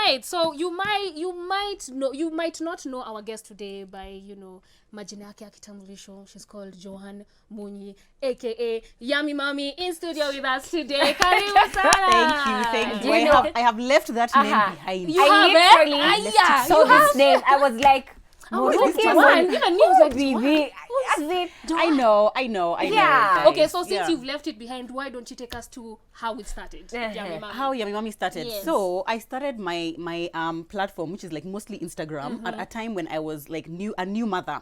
right. So you might not know our guest today by, majina yake ya kitambulisho. She's called Murugi Munyi, aka Yummy Mommy, in studio with us today. Karibu sana. Thank you. I have left that name behind. I literally saw this name. I was like, Murugi Munyi. I know. Yeah. Okay, so since you've left it behind, why don't you take us to how it started? How Yummy Mommy started. Yes. So I started my platform, which is like mostly Instagram, at a time when I was like a new mother.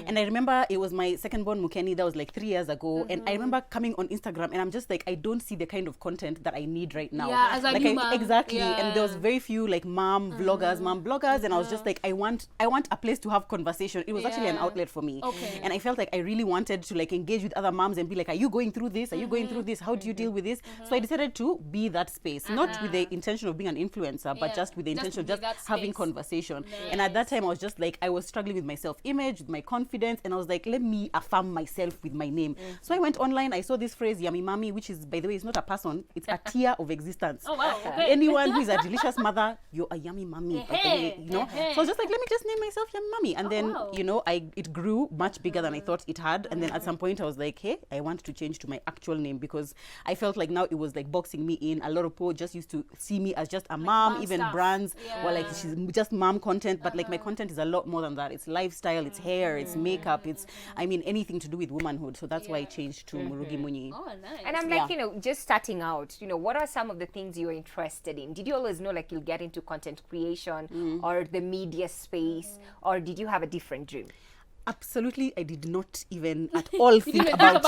And I remember it was my second born Mukeni, that was like 3 years ago. And I remember coming on Instagram and I'm just like, I don't see the kind of content that I need right now. Yeah, as a new mom. Exactly. Yeah. And there was very few like mom bloggers, and I was just like, I want a place to have conversation. It was actually an outlet for me. Okay. And I felt like I really wanted to like engage with other moms and be like, are you going through this? Are you going through this? How do you deal with this? So I decided to be that space, not with the intention of being an influencer, but just with the intention of just having conversation. Nice. And at that time, I was just like, I was struggling with my self-image, with my confidence, and I was like, let me affirm myself with my name. So I went online, I saw this phrase, Yummy Mommy, which is, by the way, it's not a person, it's a tier of existence. Oh, wow. Okay. Anyone who is a delicious mother, you're a Yummy Mommy, by the way, So I was just like, let me just name myself Yummy Mommy. And then, it grew much bigger than I thought it had. And then at some point I was like, hey, I want to change to my actual name, because I felt like now it was like boxing me in. A lot of people just used to see me as just a mom, even stuff. Brands were like, she's just mom content, but like my content is a lot more than that. It's lifestyle, it's hair, it's makeup, it's anything to do with womanhood. So that's why I changed to Murugi Munyi. Oh, nice. And I'm like, just starting out, what are some of the things you were interested in? Did you always know like you'll get into content creation or the media space, or did you have a different dream? Absolutely, I did not even at all think about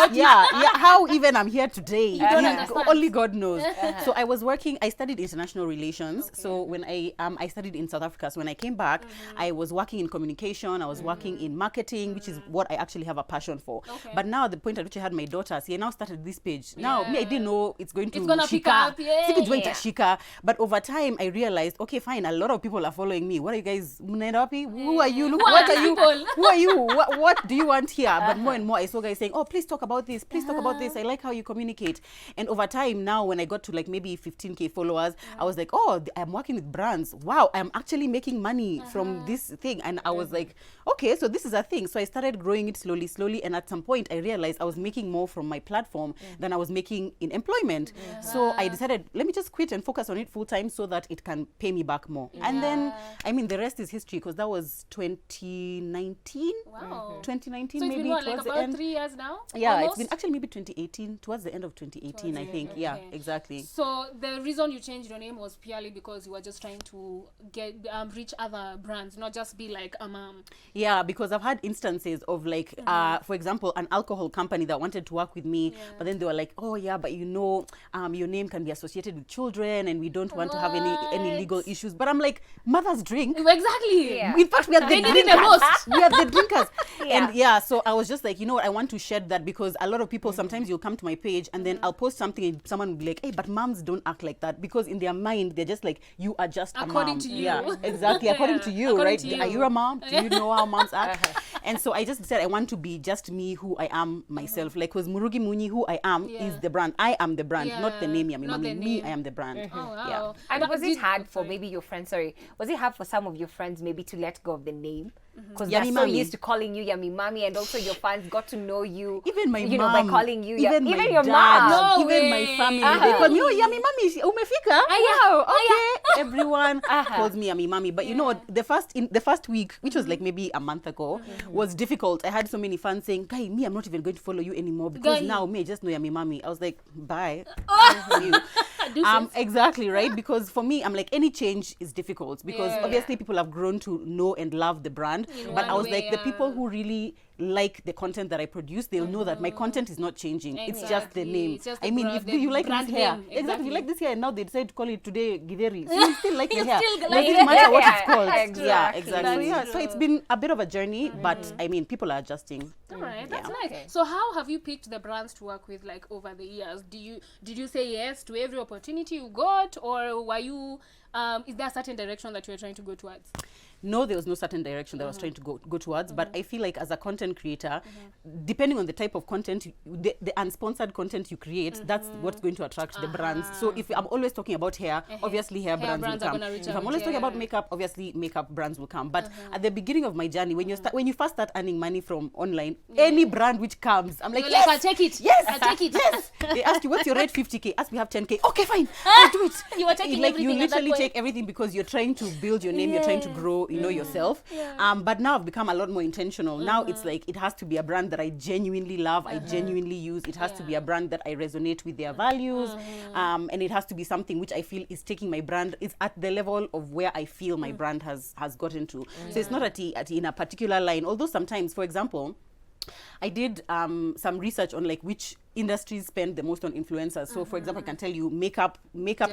how even I'm here today. Only God knows. So I was working. I studied international relations. Okay. So when I studied in South Africa. So when I came back, I was working in communication. I was working in marketing, which is what I actually have a passion for. Okay. But now at the point at which I had my daughters, I now started this page. Now I didn't know it's going to pick up. Shika. But over time, I realized, okay, fine. A lot of people are following me. What are you guys? Who are you? What are you? Who are you? What do you want here? But more and more I saw guys saying, oh, please talk about this, please talk about this, I like how you communicate. And over time now, when I got to like maybe 15k followers, I was like, oh, I'm working with brands, wow, I'm actually making money from this thing. And I was like, okay, so this is a thing. So I started growing it slowly, and at some point I realized I was making more from my platform than I was making in employment. So I decided, let me just quit and focus on it full time so that it can pay me back more. And then the rest is history, because that was 2019. Wow. 2019, so maybe been, towards like the about end. 3 years now? Yeah, almost? It's been actually maybe 2018, towards the end of 2018, I think. Okay. Yeah, exactly. So the reason you changed your name was purely because you were just trying to get reach other brands, not just be like a mom. Yeah, because I've had instances of like, for example, an alcohol company that wanted to work with me, but then they were like, oh yeah, but your name can be associated with children, and we don't want to have any legal issues. But I'm like, mothers drink. Exactly. Yeah. In fact, we are the drinkers. We are the drinkers. And so I was just like, you know what, I want to shed that, because a lot of people, sometimes you'll come to my page and then I'll post something and someone will be like, hey, but moms don't act like that, because in their mind, they're just like, you are just a mom. According to you. Yeah, exactly. According to you, right? Are you a mom? Do you know how moms act? And so I just said, I want to be just me, who I am myself. Like, because Murugi Munyi, who I am, is the brand. I am the brand, not the name Yummy Mommy. Me, I am the brand. Oh, wow. Yeah. And was it hard for maybe your friends, was it hard for some of your friends maybe to let go of the name? Because they're so used to calling you Yummy Mommy, and also your fans got to know you. Even my mom, by calling you, even your dad, mom, even my family, they call me, oh, Yummy Mommy, umefika? Wow, okay. Everyone calls me Yummy Mommy. But you know what? The first week, which was like maybe a month ago, was difficult. I had so many fans saying, "Guy, me, I'm not even going to follow you anymore, because now me, I just know Yummy Mommy." I was like, bye. Exactly, right? Because for me, I'm like, any change is difficult, because obviously people have grown to know and love the brand. But I was like, the people who really like the content that I produce, they'll know that my content is not changing. Exactly. It's just the name. Just the if you like this hair, exactly, you like this hair, and now they decide to call it today Githeri, so you still like the hair. Does it matter what it's called? Exactly. Yeah, exactly. So it's been a bit of a journey, but people are adjusting. All right, that's nice. Okay. So how have you picked the brands to work with, like, over the years? Did you say yes to every opportunity you got, or were you is there a certain direction that you were trying to go towards? No, there was no certain direction that I was trying to go towards, but I feel like as a content creator, depending on the type of content, the unsponsored content you create, that's what's going to attract the brands. So if I'm always talking about hair, obviously hair brands will come. If I'm always talking about makeup, obviously makeup brands will come. But at the beginning of my journey, when you first start earning money from online, any brand which comes, I'm like, You're yes, I'll take it. yes, I'll take it. yes. They ask you, what's your rate? 50K. Ask me, have 10K. Okay, fine. I'll do it. You are taking like everything you at that literally point. take everything because you're trying to build your name, you're trying to grow, you know, yourself. But now I've become a lot more intentional. Now it's like it has to be a brand that I genuinely love, I genuinely use. It has to be a brand that I resonate with their values, and it has to be something which I feel is taking my brand, is at the level of where I feel my brand has gotten to. So it's not at in a particular line. Although sometimes, for example, I did some research on like which industries spend the most on influencers. So for example, I can tell you makeup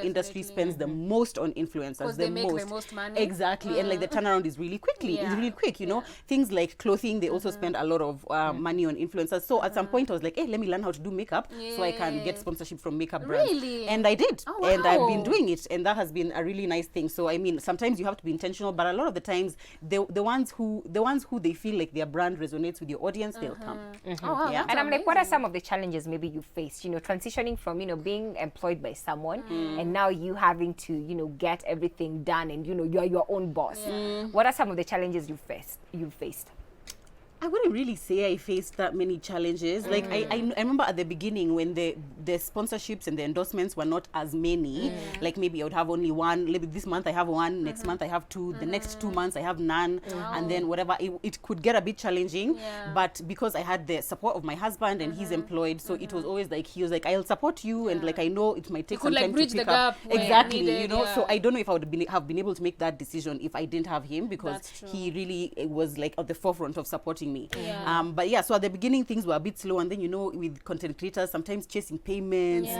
industry spends the most on influencers. Because they make the most money. Exactly. And like the turnaround is really quickly. It's really quick, you know. Things like clothing, they also spend a lot of money on influencers. So at some point I was like, hey, let me learn how to do makeup so I can get sponsorship from makeup brands. Really? And I did. Oh, and I've been wow. doing it. And that has been a really nice thing. So I mean, sometimes you have to be intentional, but a lot of the times the ones who they feel like their brand resonates with your audience, they'll come. Oh, wow, Yeah. that's And I'm like, what are amazing. some of the challenges maybe you faced, you know, transitioning from, you know, being employed by someone and now you having to, you know, get everything done and, you know, you're your own boss. What are some of the challenges you faced? I wouldn't really say I faced that many challenges. Like I remember at the beginning when the sponsorships and the endorsements were not as many. Like maybe I would have only one. Maybe this month I have one. Next month I have two. The next 2 months I have none. And then whatever, it could get a bit challenging. But because I had the support of my husband and he's employed, so it was always like he was like, I'll support you, and like I know it might take could, some like, time bridge to the pick up. gap where Exactly, needed, you know. yeah. So I don't know if I would have been able to make that decision if I didn't have him, because That's true. he really was like at the forefront of supporting me. Yeah. But yeah, so at the beginning things were a bit slow, and then you know with content creators sometimes chasing payments.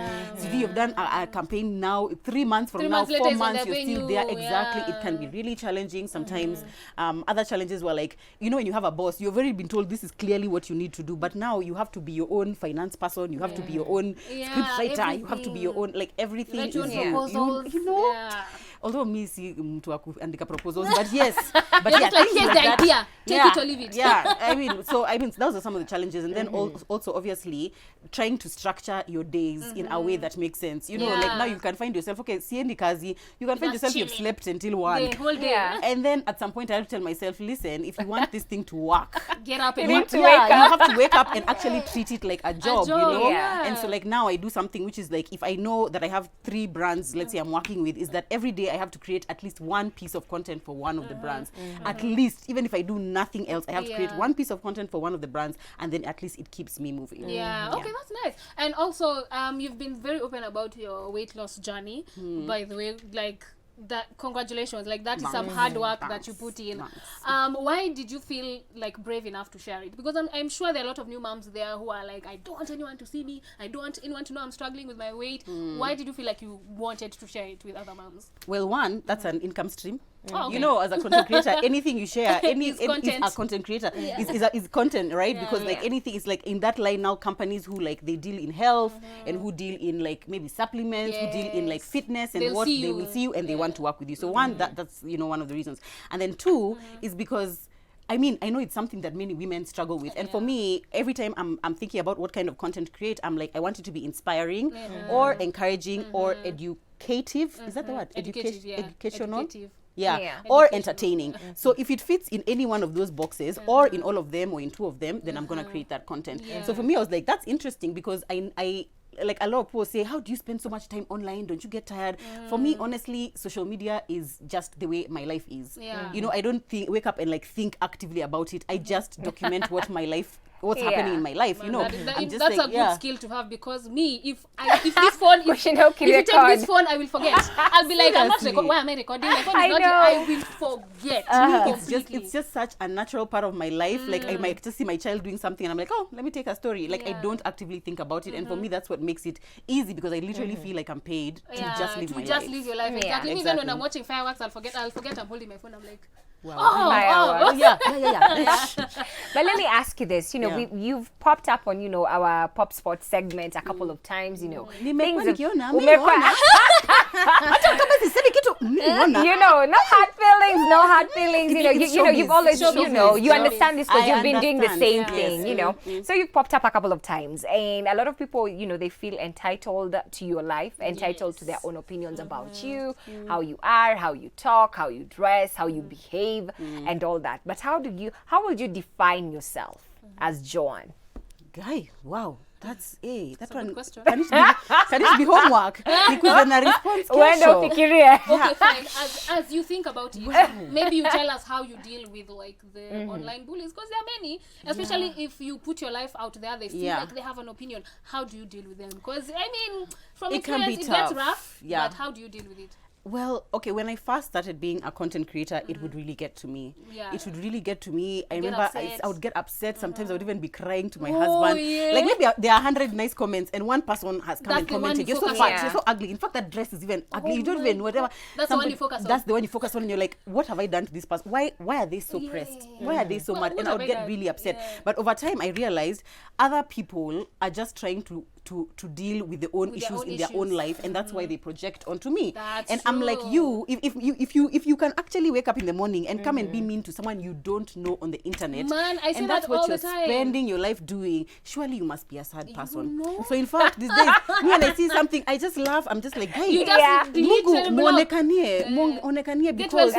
So if you've done a campaign now, 3 months from 3 now, months later 4 is when months, they're you're paying still you, there. Exactly, it can be yeah. really challenging sometimes. Other challenges were like, you know, when you have a boss, you've already been told this is clearly what you need to do, but now you have to be your own finance person, you have to be your own script writer, you have to be your own, like everything Write your is own proposals. you know. Yeah. Although me si mtu wa kuandika proposals, but yes, but You're yeah, just like, things here's like the that. idea, take Yeah, it or leave it. Yeah, I mean, those are some of the challenges, and then also obviously trying to structure your days in a way that makes sense. You know, like Yeah. now you can find yourself, okay, siendi kazi, you can find Just yourself you've chilling. slept until 1. The whole day. Yeah. And then at some point I have to tell myself, listen, if you want this thing to work, Get up and You work. need to you wake up. have to wake up and actually treat it like a job, you job, know. yeah. And so like now I do something which is like, if I know that I have 3 brands, let's say I'm working with, is that every day I have to create at least one piece of content for one of the brands. At least, even if I do nothing else, I have to create Yeah. one piece of content for one of the brands, and then at least it keeps me moving. Yeah, okay, that's nice. And also, you've been very open about your weight loss journey, by the way, like that, congratulations, like that is some hard work that you put in. Why did you feel like brave enough to share it? Because I'm sure there are a lot of new moms there who are like, I don't want anyone to see me, I don't want anyone to know I'm struggling with my weight. Why did you feel like you wanted to share it with other moms? Well, one, that's an income stream. Oh, okay. You know, as a content creator, anything you share, Is content. is a content creator is content, right? Because like anything is like in that line now, companies who like they deal in health and who deal in like maybe supplements, who deal in like fitness and They'll what see they you. will see you and they want to work with you. So one, that's you know one of the reasons, and then two is because I mean, I know it's something that many women struggle with. And for me, every time I'm thinking about what kind of content to create, I'm like, I want it to be inspiring or encouraging or educative. Is that the word? Educative, yeah. Educational? Educative. Yeah. Yeah. Or entertaining. So if it fits in any one of those boxes or in all of them or in 2 of them, then I'm going to create that content. So for me, I was like, that's interesting because I like a lot of people say, how do you spend so much time online? Don't you get tired? For me, honestly, social media is just the way my life is. Yeah. You know, I don't wake up and like think actively about it. I just document what's happening in my life, you know. I'm just that's like, a good skill to have, because me, if this phone, if you take this phone, I will forget. I'll be like, I'm not Seriously. why am I recording? My phone is I not. know. I will forget. It's just such a natural part of my life. Like I might just see my child doing something and I'm like, oh, let me take a story. Like I don't actively think about it, and for me that's what makes it easy, because I literally feel like I'm paid to just live my life. Live your life. Yeah. Exactly. Even when Exactly. I'm watching fireworks, I'll forget I'm holding my phone. I'm like, Wow. Oh. Yeah. But let me ask you this, you've popped up on, our Pop Sports segment a couple of times, Nimekuwa nikiona, no hard feelings, you've always, you understand this because you've been doing the same thing, So you've popped up a couple of times, and a lot of people, they feel entitled to your life, entitled to their own opinions about you, how you are, how you talk, how you dress, how you behave, and all that. But how would you define yourself as Joan? Guy, wow. That's That's a good question. Can it be homework? Because then response Okay, fine. As you think about it, maybe you tell us how you deal with like the online bullies, because there are many, especially if you put your life out there, they feel like they have an opinion. How do you deal with them? Because from experience, it gets rough. But how do you deal with it? Well, okay, when I first started being a content creator, it would really get to me. It would really get to me. I remember I would get upset. Sometimes I would even be crying to my husband. Yeah. Like maybe there are 100 nice comments and one person has come and commented, "You're so fat, you're so ugly. In fact, that dress is even ugly. You don't even whatever." That's the one you focus on. That's the one you focus on, and you're like, "What have I done to this person? Why are they so pressed? Why are they so mad?" And I would get really upset. But over time, I realized other people are just trying to deal with their own issues in their own life, and that's why they project onto me. That's I'm like, if you can actually wake up in the morning and come and be mean to someone you don't know on the internet, man, I say and that that's what all you're the time. spending your life doing, surely you must be a sad person. So in fact, these days, when I see something, I just laugh. I'm just like, hey, you just delete and block. Muonekanie, because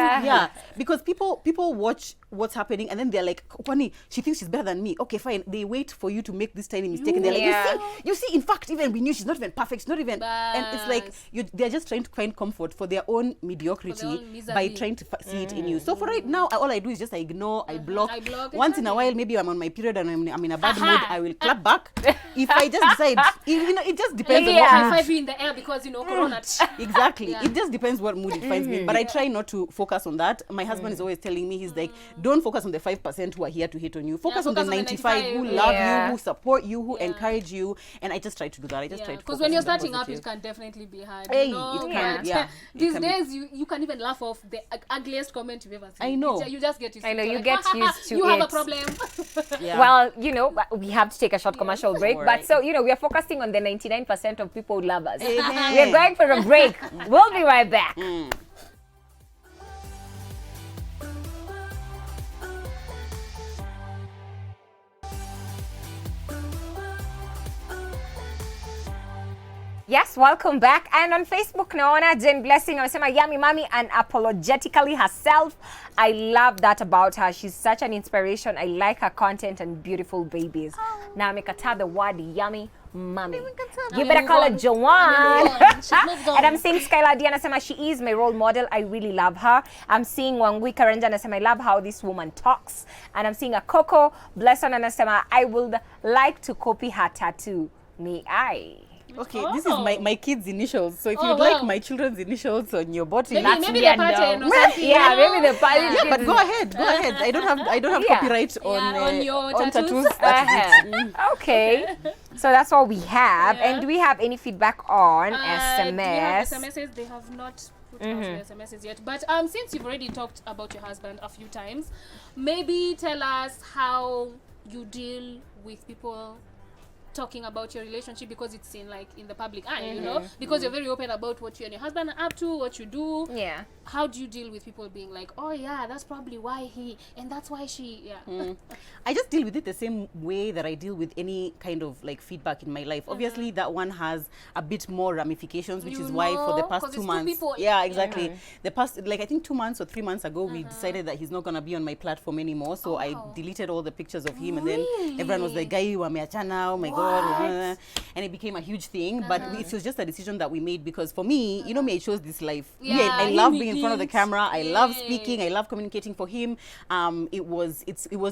because people watch what's happening and then they're like, Kwani, she thinks she's better than me. Okay, fine. They wait for you to make this tiny mistake, and they're like, you see, in fact, even we knew she's not even perfect. She's not even, and it's like they're just trying to find comfort for their own mediocrity by trying to see it in you. So for right now, all I do is just I ignore, I block. Once in a while, maybe I'm on my period and I'm in a bad mood, I will clap back. If I just decide, it just depends on what high five you in the air because corona. Exactly. It just depends what mood it finds me. But I try not to focus on that. My husband is always telling me, he's like, don't focus on the 5% who are here to hate on you. Focus on the 95 who love you, who support you, who encourage you. And I just try to do that. I just try to because when you're starting up, it can definitely be hard. Hey, it can, These days, you can even laugh off the ugliest comment you've ever seen. I know. You just get used to it. I know, you get used to it. You have a problem. Well, we have to take a short commercial break. But so, we are focusing on the 99% of people who love us. We are going for a break. We'll be right back. Yes, welcome back. And on Facebook, naona Jen Blessing amesema Yummy Mommy unapologetically herself. I love that about her. She's such an inspiration. I like her content and beautiful babies. Now amekataa the word Yummy Mommy. You better call her Joanne. And I'm seeing Skylar Diana anasema she is my role model. I really love her. I'm seeing Wangui Karanja anasema I love how this woman talks. And I'm seeing a Coco Blesson anasema I would like to copy her tattoo. Me I. Okay, this is my kids' initials. So if you'd like my children's initials on your body, maybe the pattern or something. Yeah, maybe the pattern. But go ahead. I don't have copyright on your tattoos. Okay, so that's all we have. And do we have any feedback on SMS? Do we have SMSs? They have not put out the SMSs yet. But since you've already talked about your husband a few times, maybe tell us how you deal with people talking about your relationship, because it's in the public eye, because you're very open about what you and your husband are up to, what you do. Yeah. How do you deal with people being like, oh yeah, that's probably why he, and that's why she, I just deal with it the same way that I deal with any kind of feedback in my life. Obviously, that one has a bit more ramifications, which is why for the past 2 months, exactly. The past, I think 2 months or 3 months ago, we decided that he's not gonna be on my platform anymore. So I deleted all the pictures of him, and then everyone was like, "Guy, wameachana, oh my god." And it became a huge thing, but it was just a decision that we made because for me, me, I chose this life. I love being in front of the camera. I love speaking. I love communicating. For him, it was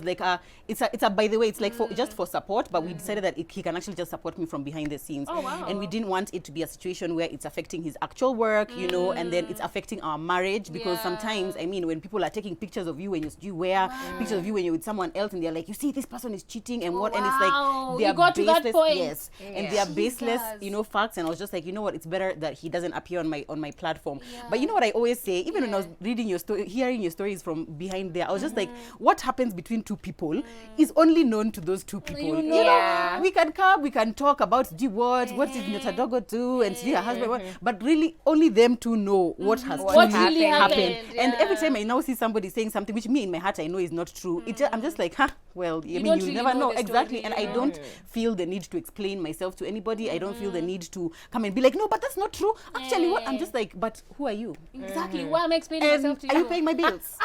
like it's a by the way, it's like just for support, but we decided that he can actually just support me from behind the scenes. And we didn't want it to be a situation where it's affecting his actual work, and then it's affecting our marriage, because sometimes, when people are taking pictures of you when you wear pictures of you when you're with someone else, and they're like, you see, this person is cheating and what, and it's like you got to that baseless, point. yes, and they are baseless, Jesus. facts. And I was just like, you know what, it's better that he doesn't appear on my platform. But you know what I always say, even when I was reading your story, hearing your stories from behind there, I was just like, what happens between two people is only known to those two people. You You know. know, we can come, we can talk about what did Nyatadogo do, and her husband, what, but really only them two know what has What truly really happened. happened, And every yeah. time I now see somebody saying something which me in my heart I know is not true, I'm just like, well, I mean, don't you'll really never know know the exactly. story, And I don't feel the need to explain myself to anybody. I don't feel the need to come and be like, no, but that's not true. Actually, what? I'm just like, but who are you? Exactly. Why am I explaining And myself to are you paying my bills?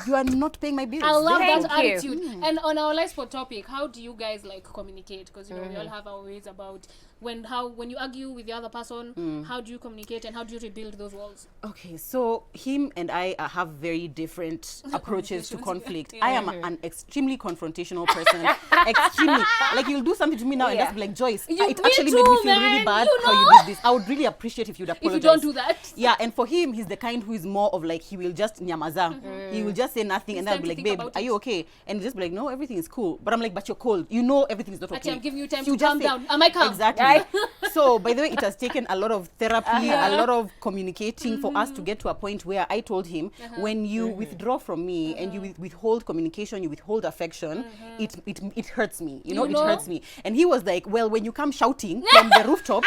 You are not paying my bills. I love Thank that you. attitude. And on our live spot topic, how do you guys like communicate? Because we all have our ways about when you argue with the other person, how do you communicate and how do you rebuild those walls? Okay, so him and I have very different approaches to conflict. Yeah. I am an extremely confrontational person. Extremely. Like, you'll do something to me now and just be like, Joyce, it me actually too, made me feel man, really bad you how you know? did this. I would really appreciate if you'd apologize. If you don't do that. Yeah, and for him, he's the kind who is more of like, he will just nyamaza. He will just say nothing and then I'll time be to like, think babe, about are it. you okay? And he'll just be like, no, everything is cool. But I'm like, but you're cold. You know everything is not okay. Actually, I'm giving you time You to just calm say- down. Am I calm? Exactly. Right. So, by the way, it has taken a lot of therapy, a lot of communicating for us to get to a point where I told him, when you withdraw from me and you withhold communication, you withhold affection, it hurts me. You know, it hurts me. And he was like, well, when you come shouting from the rooftop,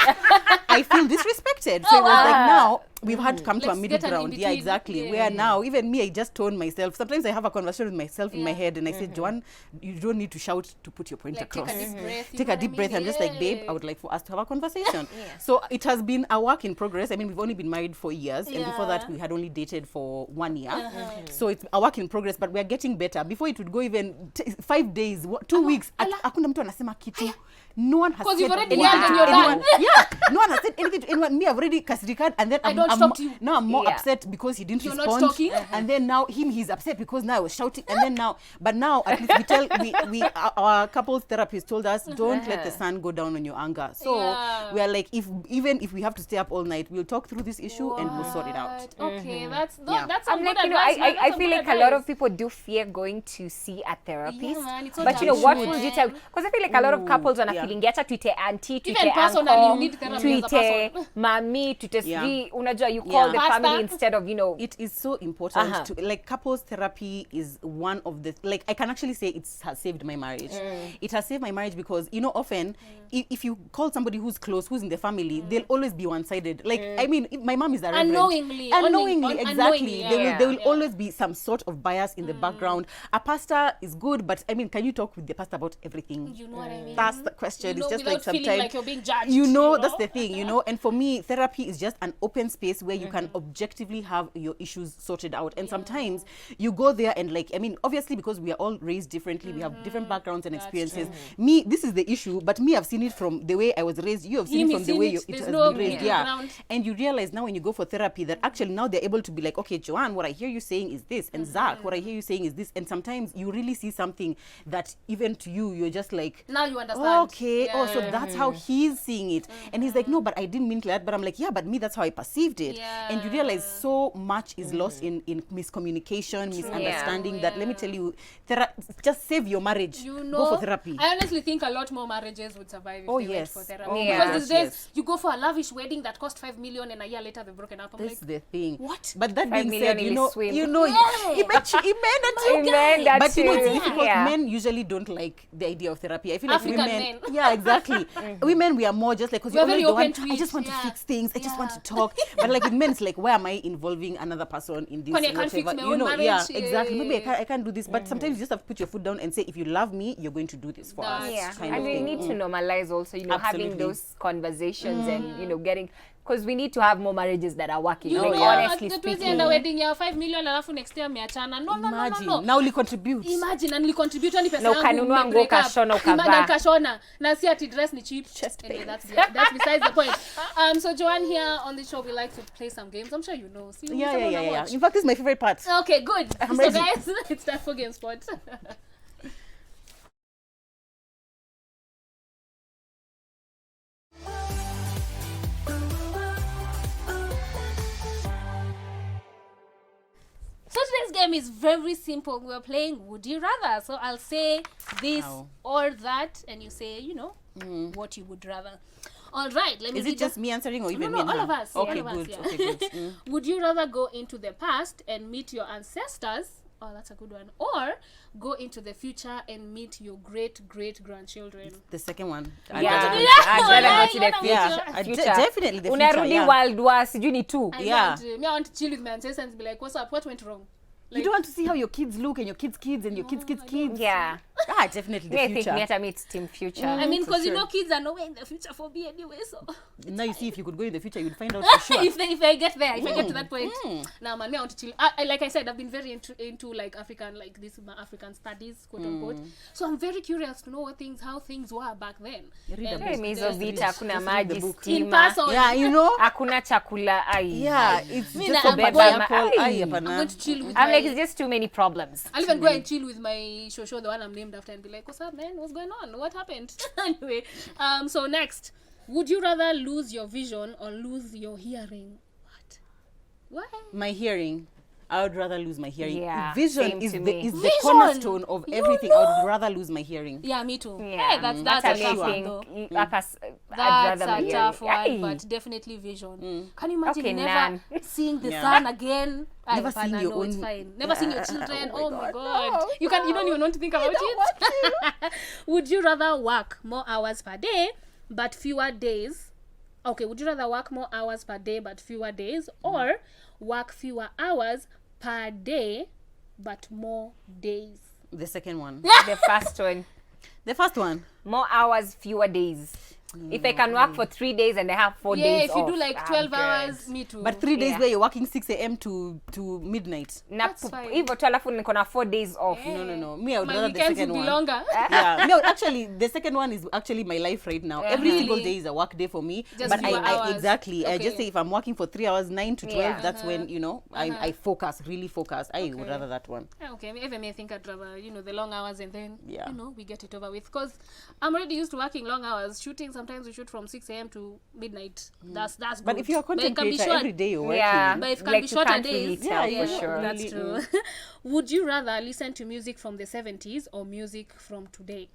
I feel disrespected. So it was like, now we've had to come to a Let's middle get an ground. Yeah, in-between. exactly. Yeah. Where now, even me, I just tone myself. Sometimes I have a conversation with myself in my head and I say, Joanne, you don't need to shout to put your point Like, take across. a deep breath. you Take know a what I deep mean? breath. I'm just like, babe, Yeah. I would like for us to have a conversation. So it has been a work in progress. I mean, we've only been married for years, and before that, we had only dated for 1 year. So it's a work in progress, but we're getting better. Before it would go even 5 days, 2 weeks. Hakuna mtu anasema kitu. No one has 'Cause said you've already anything yelled and to you're anyone. done. Yeah, no one has said anything to anyone. Me, I've already kasirikan, and then I don't I'm talk to you. now I'm more Yeah. upset because he didn't You're not respond. talking. And then now he's upset because now I was shouting. And then now, but now at least we our couples therapist told us, don't let the sun go down on your anger. So we are like, even if we have to stay up all night, we'll talk through this issue and we'll sort it out. Okay, that's Yeah. that's some I'm good like, advice. man. I That's some feel good like a lot of advice. people do fear going to see a therapist. Yeah, man, it's so but what taboo, would you man. tell? Because I feel like a lot of couples are yeah. feeling get a tweet auntie, tweet Even personally, you uncle, need therapy as a tweet person. mommy, tweet Yeah. sijui, unajua you call the Pastor. family instead of It is so important to, like, couples therapy is one of the, like, I can actually say it has saved my marriage. It has saved my marriage because, often if you call somebody who's close, who's in the family, they'll always be one-sided. Like, I mean, if my mom is a reverend. Unknowingly, Unknowingly, exactly. yeah. There will always be some sort of bias in the background. A pastor is good, but I mean, can you talk with the pastor about everything? You know what I mean? That's the question. You It's know, just like without feeling sometimes like you're being judged, that's the thing, and for me, therapy is just an open space where you can objectively have your issues sorted out. And sometimes you go there and, like, I mean, obviously because we are all raised differently, we have different backgrounds and experiences. Me, this is the issue, but me, I've seen it from the way I was raised. You have seen Him, it from he's the seen way it. it There's has no been raised. middle Yeah. ground. And you realize now when you go for therapy that actually now they're able to be like, okay, Joanne, what I hear you saying is this, and Zach, what I hear you saying is this. And sometimes you really see something that even to you, you're just like, Now you understand. okay, Yeah. so that's how he's seeing it. And he's like, no, but I didn't mean that. But I'm like, yeah, but me, that's how I perceived it. And you realize so much is lost in miscommunication, misunderstanding, that let me tell you, just save your marriage. Go for therapy. I honestly think a lot more marriages would survive if they went yes. for therapy. Oh, Yeah. Because these days, yes. you go for a lavish wedding that cost 5 million and a year later they've broken up. I'm That's like, the thing. what? But that 5 being million said, in you a know, swim. he made that too. He made that But it's too. difficult. Yeah. Men usually don't like the idea of therapy. I feel like African women, men. yeah, exactly. Women, we are more just like, because We're you're very always the open one, to I just it, want to yeah. fix things. I just want Yeah. to talk. But like with men, it's like, why am I involving another person in this? When I can't fix whatever? my own marriage, yeah, exactly. Maybe yeah. I can't do this. But sometimes you just have to put your foot down and say, if you love me, you're going to do this for us. That's Yeah, kind and of we thing. need to normalize also, having Absolutely. those conversations and getting, because we need to have more marriages that are working. You like, know, honestly the speaking. enda wedding ya 5 million alafu next year miachana. No. Imagine. Now we contribute. Imagine, and contribute ni pesa Na yangu ukanunua mme nguo break up. ukashona ukavaa. Imagine kashona. Na si ati dress ni cheap. Chest Anyway, pain. that's besides the point. So Joanne, here on the show, we like to play some games. I'm sure you know. See, someone Yeah. watch. In fact, this is my favorite part. Okay, good. So ready. guys, it's time for Game Spot. So today's game is very simple. We're playing Would You Rather. So I'll say this or that, and you say, what you would rather. All right. Let me. Is it just me answering or even me? No, all of us. Okay, all of good. Us, Okay, good. Would you rather go into the past and meet your ancestors? Oh, that's a good one. Or go into the future and meet your great-great-grandchildren. The second one. I'd rather go to the future. Definitely the future. Unarudi World War sijui ni 2. I want to chill with my ancestors and be like, what's up? What went wrong? You don't want to see how your kids look and your kids' kids and your kids' kids. Yeah. Definitely the I future. think Miata meets team future. I mean, because sure. kids are nowhere in the future for me anyway, so. Now you see, if you could go in the future, you'd find out for sure. if I get there, if I get to that point. Now, man, I want to chill. Like I said, I've been very into like African, like this African studies, quote unquote. So I'm very curious to know how things were back then. Mizo vita, hakuna maji, In stima. person. Yeah, Hakuna chakula. Yeah, it's Me just na a bad I'm example. I'm going to chill with I'm my... like, it's just too many problems. I'll even go and chill with my shosho, the one I'm named after, and be like, what's up, man? What's going on? What happened? Anyway, so next. Would you rather lose your vision or lose your hearing? What? My hearing. I would rather lose my hearing. Yeah, Vision same is to the me. is the Vision! cornerstone of everything. I would rather lose my hearing. Yeah, me too. Yeah, Hey, that's a tough one, though. That's That's a tough one, but definitely vision. Can you imagine Okay, never seeing the Yeah. sun again? Never seeing your it's own- fine. Never seeing your children. Oh Oh my my God, god. no, You don't even want to think about it. Would you rather work more hours per day but fewer days? Okay, would you rather work more hours per day but fewer days, or work fewer hours per day but more days? The second one. the first one. The first one. More hours, fewer days. If I can work for 3 days and I have 4 Yeah, days if you off, do like I'm 12 good. hours, me too. But 3 days Yeah. where you're working 6 a.m. to midnight. That's fine. Hivyo tu alafu niko na 4 days off. No. Me, I would My rather the weekends second would be one. longer. Yeah. No, actually, the second one is actually my life right now. Every Really? single day is a work day for me. Just But fewer hours. exactly. I just Okay. say if I'm working for 3 hours, 9 to 12, Yeah. that's when, I focus, really focus. I would Okay. rather that one. Okay, even I think I'd rather, the long hours and then, Yeah. we get it over with. Because I'm already used to working long hours. Shooting, sometimes we shoot from 6 a.m. to midnight. That's good. But if you're a But content it can be creator, short. every day you're working. Yeah. But if it can Like be you shorter can't really days, tell Yeah, for sure. that's true. Would you rather listen to music from the 70s or music from today?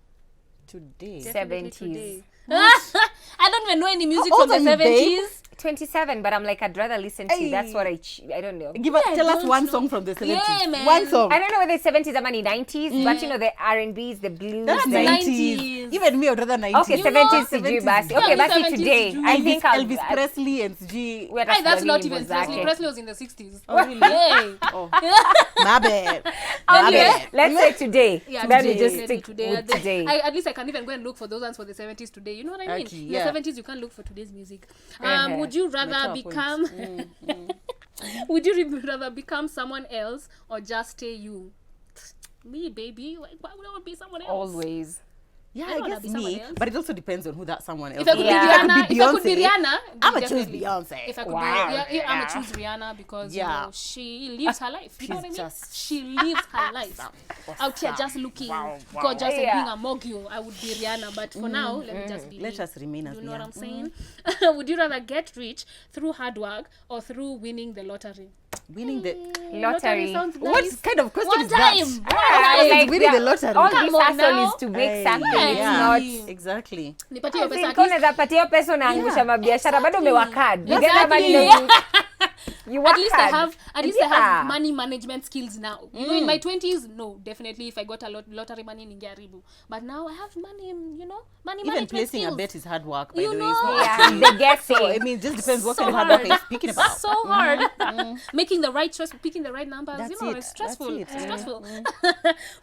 Today. Definitely 70s. today. I don't even know any music How from the old are you, babe? 70s. 27, but I'm like, I'd rather listen to. That's what I don't know. Tell us don't one know. song from the 70s. Yeah, man. One song. I don't know whether it's 70s or the 90s, but the R&Bs, the blues. That's the 90s. Even me, I would rather 90s. Okay, You 70s know, sijui 70s. basi. Yeah, Okay, the basi 70s today. sijui. I think I'll... Elvis Presley and G. Wait, Hey, that's not the even name Presley. was Presley was in the 60s. Oh, really? Hey. Oh, my bad. My Anyway, bad. Let's say today. Yeah, Then today, we just definitely stick with today. At least I can even go and look for those ones for the 70s today. You know what I mean? Okay, In yeah. the 70s, you can't look for today's music. Uh-huh. Would you rather Mature become... Would you rather become someone else or just stay you? Me, baby. Why would I be someone else? Always. Yeah, I I, don't wanna guess be someone me. else. But it also depends on who that someone else If I could is. Yeah. be Rihanna, If I could be Rihanna, I'ma choose definitely. Beyonce. If I could Wow. be, I'm gonna choose Rihanna because Yeah. she lives her life. You know She's what I mean? just She lives her life out here, just looking gorgeous and Yeah. being a mogul. I would be Rihanna, but for now, let me just be. Let me. us remain as You we know what are. I'm saying? Would you rather get rich through hard work or through winning the lottery? Winning the... Lottery. sounds What nice. kind of question One is that? time. Like winning the lottery. All Come this on hustle now. is to make Hey, something. yeah. It's not... Exactly. Nipatie hiyo pesa at Kama least. unaweza patia hiyo pesa unaangusha mabiashara bado umewakad. You get Exactly. money, you work At least I hard. have money management skills now. You know, in my 20s, no, definitely if I got a lottery money ningeharibu. But now I have money, money Even management placing skills. a bet is hard work, by You the way. know. It's not Yeah, actually- the guessing. So, I mean, it just depends what So kind of hard work hard. you're speaking about. So hard. Making the right choice, picking the right numbers. That's It's it. stressful. That's it. It's stressful.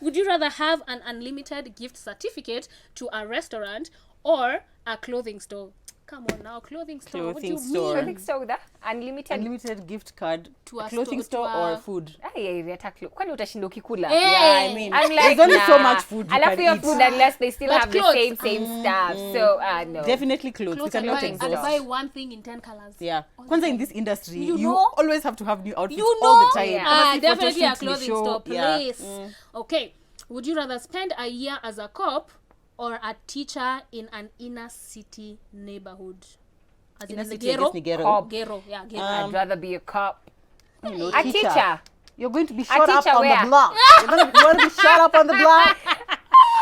Would you rather have an unlimited gift certificate to a restaurant or a clothing store? Come on now, clothing store. What do Clothing you store. I mean? think so, that unlimited. Unlimited gift card To a clothing store- store to a- or food. Kwani utashinda ukikula? Eh, Yeah, I mean, I'm like, there's only so nah. much food you Alafu can your eat. food unless they still But have clothes. the same stuff. So, no. Definitely clothes. We Clothes, I'll cannot buy, exhaust. I'll buy one thing in 10 colors. Yeah. All the Kwanza in time. this industry, You you know? always have to have new outfits You all know? the time. Yeah. Photo Definitely a shoots, we clothing show- store yeah. place. Okay. Would you rather spend a year as a cop or a teacher in an inner city neighborhood? As Inner the city, I ghetto? guess ni ghetto. Cop. Ghetto, yeah, ghetto. I'd rather be a cop. You know, A teacher. You're going to be shot up teacher on where? the block. You want to be shot up on the block?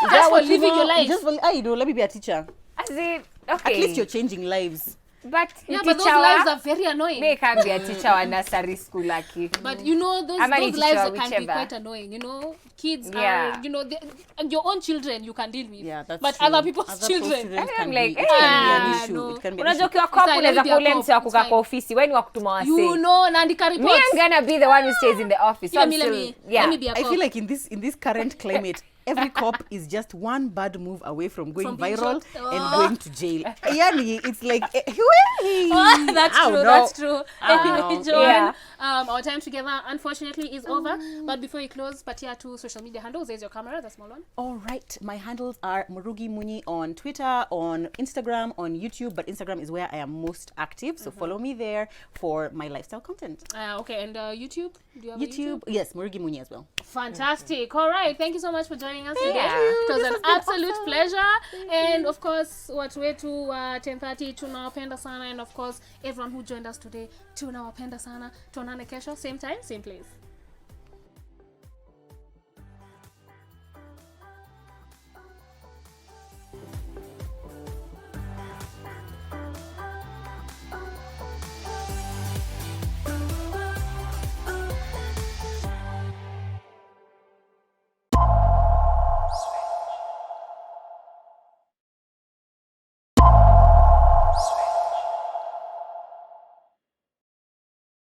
Is that for what you living know? your life. Just for, let me be a teacher. As in, At okay. least you're changing lives. But Yeah, but those lives are very annoying. They can be a teacher or nursery school lucky. But you know, those Amani lives teacher, can be whichever. quite annoying. You know, kids Yeah. are, you know, your own children you can deal with. Yeah, that's but true. other people's Other children. children I'm can like, be, it can be ah, an issue. no. It can be an Unajua issue. ukiwa cop Fine, unaweza let me be a kule cop, mse wa it's kukaa fine. kwa ofisi. Wewe ni wa kutuma wase. You know, naandika Me, reports. I'm gonna be the one who stays in the office. So Let I'm me, still, let me be a I cop. feel like in this current climate, every cop is just one bad move away from going From being viral shot. and Oh. going to jail. Yani, it's like, That's I true. don't That's know. true. Anyway, know. Joanne, Yeah. our time together unfortunately is over. But before you close, Patia, 2 social media handles. There's your camera, the small one. All right, my handles are Murugi Munyi on Twitter, on Instagram, on YouTube, but Instagram is where I am most active. So follow me there for my lifestyle content. Okay, and YouTube? Do you have a YouTube, yes, Murugi Munyi as well. Fantastic. All right. Thank you so much for joining us today. you. It was This an has been absolute awesome. pleasure. And of course, watu wetu 10:30 tunawapenda sana, and of course everyone who joined us today tunawapenda sana. Tuonane kesho, same time, same place.